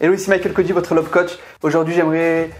Hello, ici Michael Cody, votre Love Coach. Aujourd'hui, j'aimerais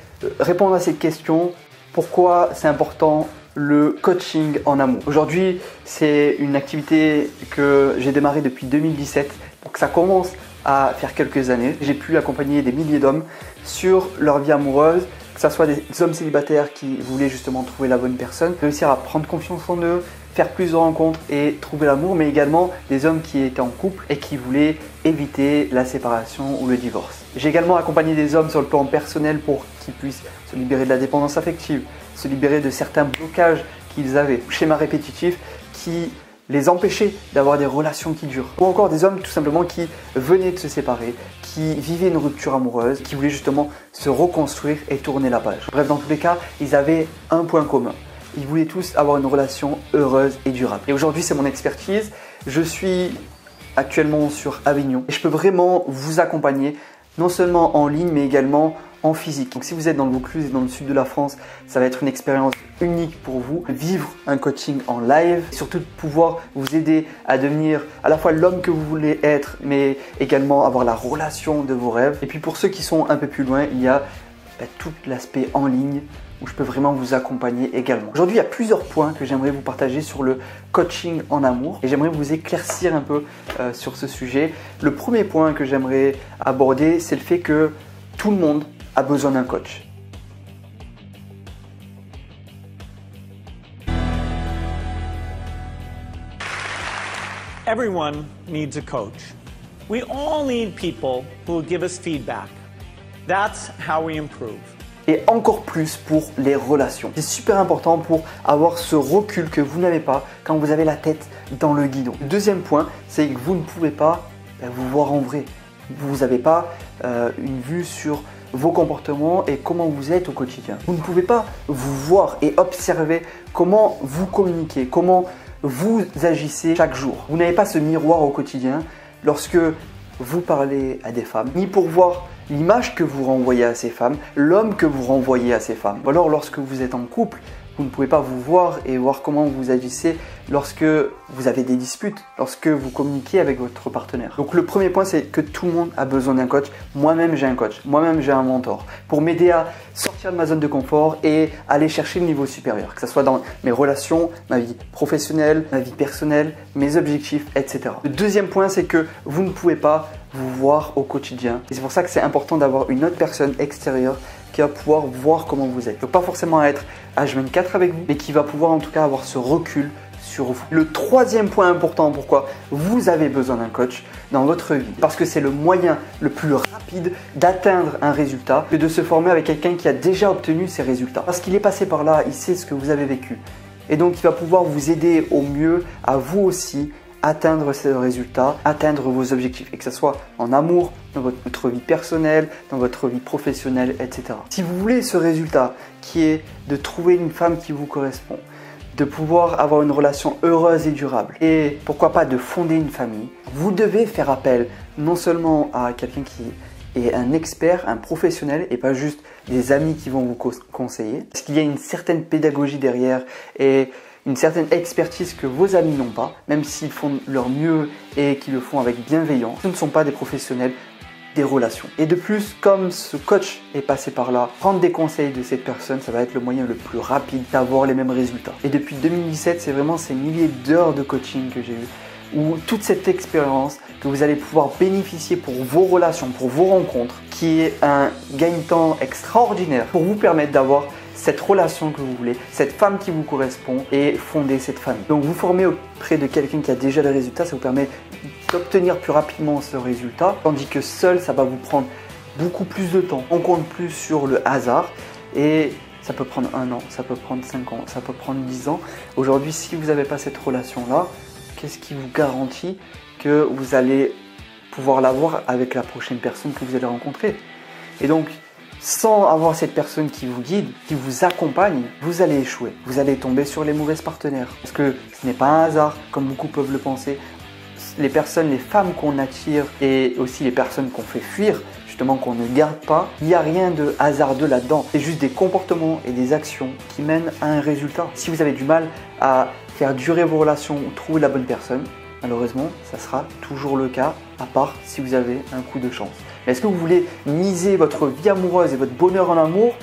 répondre à cette question. Pourquoi c'est important le coaching en amour? Aujourd'hui, c'est une activité que j'ai démarrée depuis 2017. Donc ça commence à faire quelques années. J'ai pu accompagner des milliers d'hommes sur leur vie amoureuse, que ce soit des hommes célibataires qui voulaient justement trouver la bonne personne, réussir à prendre confiance en eux, faire plus de rencontres et trouver l'amour, mais également des hommes qui étaient en couple et qui voulaient éviter la séparation ou le divorce. J'ai également accompagné des hommes sur le plan personnel pour qu'ils puissent se libérer de la dépendance affective, se libérer de certains blocages qu'ils avaient, schémas répétitifs qui les empêchaient d'avoir des relations qui durent. Ou encore des hommes tout simplement qui venaient de se séparer, qui vivaient une rupture amoureuse, qui voulaient justement se reconstruire et tourner la page. Bref, dans tous les cas, ils avaient un point commun. Ils voulaient tous avoir une relation heureuse et durable. Et aujourd'hui, c'est mon expertise. Je suis actuellement sur Avignon et je peux vraiment vous accompagner, non seulement en ligne, mais également en physique. Donc si vous êtes dans le Vaucluse et dans le sud de la France, ça va être une expérience unique pour vous. Vivre un coaching en live, et surtout de pouvoir vous aider à devenir à la fois l'homme que vous voulez être, mais également avoir la relation de vos rêves. Et puis pour ceux qui sont un peu plus loin, il y a tout l'aspect en ligne où je peux vraiment vous accompagner également. Aujourd'hui, il y a plusieurs points que j'aimerais vous partager sur le coaching en amour et j'aimerais vous éclaircir un peu sur ce sujet. Le premier point que j'aimerais aborder, c'est le fait que tout le monde a besoin d'un coach. Everyone needs a coach. We all need people who will give us feedback. That's how we improve. Et encore plus pour les relations. C'est super important pour avoir ce recul que vous n'avez pas quand vous avez la tête dans le guidon. Le deuxième point, c'est que vous ne pouvez pas vous voir en vrai. Vous n'avez pas une vue sur vos comportements et comment vous êtes au quotidien. Vous ne pouvez pas vous voir et observer comment vous communiquez, comment vous agissez chaque jour. Vous n'avez pas ce miroir au quotidien lorsque vous parlez à des femmes, ni pour voir l'image que vous renvoyez à ces femmes, l'homme que vous renvoyez à ces femmes. Ou alors lorsque vous êtes en couple, vous ne pouvez pas vous voir et voir comment vous agissez lorsque vous avez des disputes, lorsque vous communiquez avec votre partenaire. Donc le premier point, c'est que tout le monde a besoin d'un coach. Moi-même, j'ai un coach. Moi-même, j'ai un mentor pour m'aider à sortir de ma zone de confort et aller chercher le niveau supérieur, que ce soit dans mes relations, ma vie professionnelle, ma vie personnelle, mes objectifs, etc. Le deuxième point, c'est que vous ne pouvez pas vous voir au quotidien. Et c'est pour ça que c'est important d'avoir une autre personne extérieure qui va pouvoir voir comment vous êtes. Il ne faut pas forcément être H24 avec vous, mais qui va pouvoir en tout cas avoir ce recul sur vous. Le troisième point important pourquoi vous avez besoin d'un coach dans votre vie, parce que c'est le moyen le plus rapide d'atteindre un résultat que de se former avec quelqu'un qui a déjà obtenu ces résultats. Parce qu'il est passé par là, il sait ce que vous avez vécu. Et donc il va pouvoir vous aider au mieux à vous aussi atteindre ces résultats, atteindre vos objectifs, et que ce soit en amour, dans votre vie personnelle, dans votre vie professionnelle, etc. Si vous voulez ce résultat qui est de trouver une femme qui vous correspond, de pouvoir avoir une relation heureuse et durable, et pourquoi pas de fonder une famille, vous devez faire appel non seulement à quelqu'un qui est un expert, un professionnel, et pas juste des amis qui vont vous conseiller, parce qu'il y a une certaine pédagogie derrière et une certaine expertise que vos amis n'ont pas, même s'ils font leur mieux et qu'ils le font avec bienveillance. Ce ne sont pas des professionnels des relations. Et de plus, comme ce coach est passé par là, prendre des conseils de cette personne, ça va être le moyen le plus rapide d'avoir les mêmes résultats. Et depuis 2017, c'est vraiment ces milliers d'heures de coaching que j'ai eu, où toute cette expérience que vous allez pouvoir bénéficier pour vos relations, pour vos rencontres, qui est un gain-temps extraordinaire pour vous permettre d'avoir cette relation que vous voulez, cette femme qui vous correspond et fonder cette famille. Donc vous formez auprès de quelqu'un qui a déjà les résultats, ça vous permet d'obtenir plus rapidement ce résultat, tandis que seul, ça va vous prendre beaucoup plus de temps. On compte plus sur le hasard et ça peut prendre 1 an, ça peut prendre 5 ans, ça peut prendre 10 ans. Aujourd'hui, si vous n'avez pas cette relation-là, qu'est-ce qui vous garantit que vous allez pouvoir l'avoir avec la prochaine personne que vous allez rencontrer? Et donc, sans avoir cette personne qui vous guide, qui vous accompagne, vous allez échouer. Vous allez tomber sur les mauvaises partenaires. Parce que ce n'est pas un hasard, comme beaucoup peuvent le penser. Les femmes qu'on attire et aussi les personnes qu'on fait fuir, justement qu'on ne garde pas, il n'y a rien de hasardeux là-dedans. C'est juste des comportements et des actions qui mènent à un résultat. Si vous avez du mal à faire durer vos relations ou trouver la bonne personne, malheureusement, ça sera toujours le cas, à part si vous avez un coup de chance. Mais est-ce que vous voulez miser votre vie amoureuse et votre bonheur en amour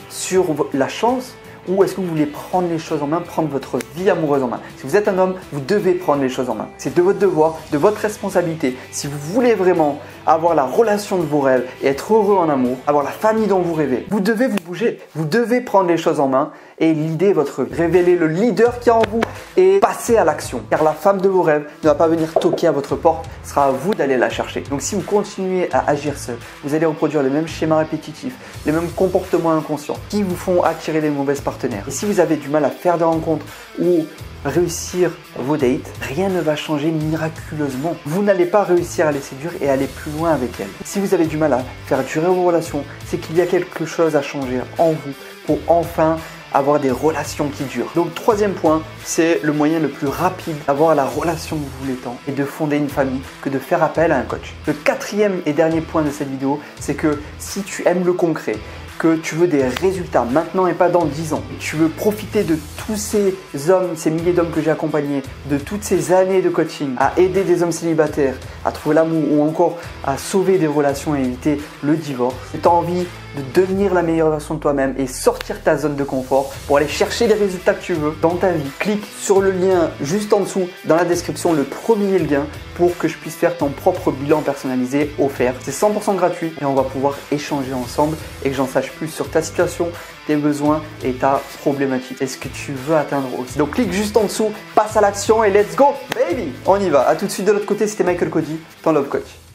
sur la chance? Ou est-ce que vous voulez prendre les choses en main, prendre votre vie amoureuse en main? Si vous êtes un homme, vous devez prendre les choses en main. C'est de votre devoir, de votre responsabilité. Si vous voulez vraiment avoir la relation de vos rêves et être heureux en amour, avoir la famille dont vous rêvez, vous devez vous bouger. Vous devez prendre les choses en main et l'idée votre vie. Révéler le leader qui est en vous et passer à l'action. Car la femme de vos rêves ne va pas venir toquer à votre porte, ce sera à vous d'aller la chercher. Donc si vous continuez à agir seul, vous allez reproduire les mêmes schémas répétitifs, les mêmes comportements inconscients qui vous font attirer les mauvaises partenaires. Et si vous avez du mal à faire des rencontres ou réussir vos dates, rien ne va changer miraculeusement. Vous n'allez pas réussir à les séduire et aller plus loin avec elles. Si vous avez du mal à faire durer vos relations, c'est qu'il y a quelque chose à changer en vous pour enfin avoir des relations qui durent. Donc troisième point, c'est le moyen le plus rapide d'avoir la relation que vous voulez tant et de fonder une famille que de faire appel à un coach. Le quatrième et dernier point de cette vidéo, c'est que si tu aimes le concret, que tu veux des résultats maintenant et pas dans 10 ans. Tu veux profiter de tous ces hommes, ces milliers d'hommes que j'ai accompagnés, de toutes ces années de coaching, à aider des hommes célibataires, à trouver l'amour ou encore à sauver des relations et éviter le divorce. Et tu as envie de devenir la meilleure version de toi-même et sortir ta zone de confort pour aller chercher les résultats que tu veux dans ta vie. Clique sur le lien juste en dessous dans la description, le premier lien pour que je puisse faire ton propre bilan personnalisé offert. C'est 100% gratuit et on va pouvoir échanger ensemble et que j'en sache plus sur ta situation, tes besoins et ta problématique. Est-ce que tu veux atteindre aussi? Donc clique juste en dessous, passe à l'action et let's go baby! On y va. À tout de suite de l'autre côté, c'était Michael Cody, ton Love Coach.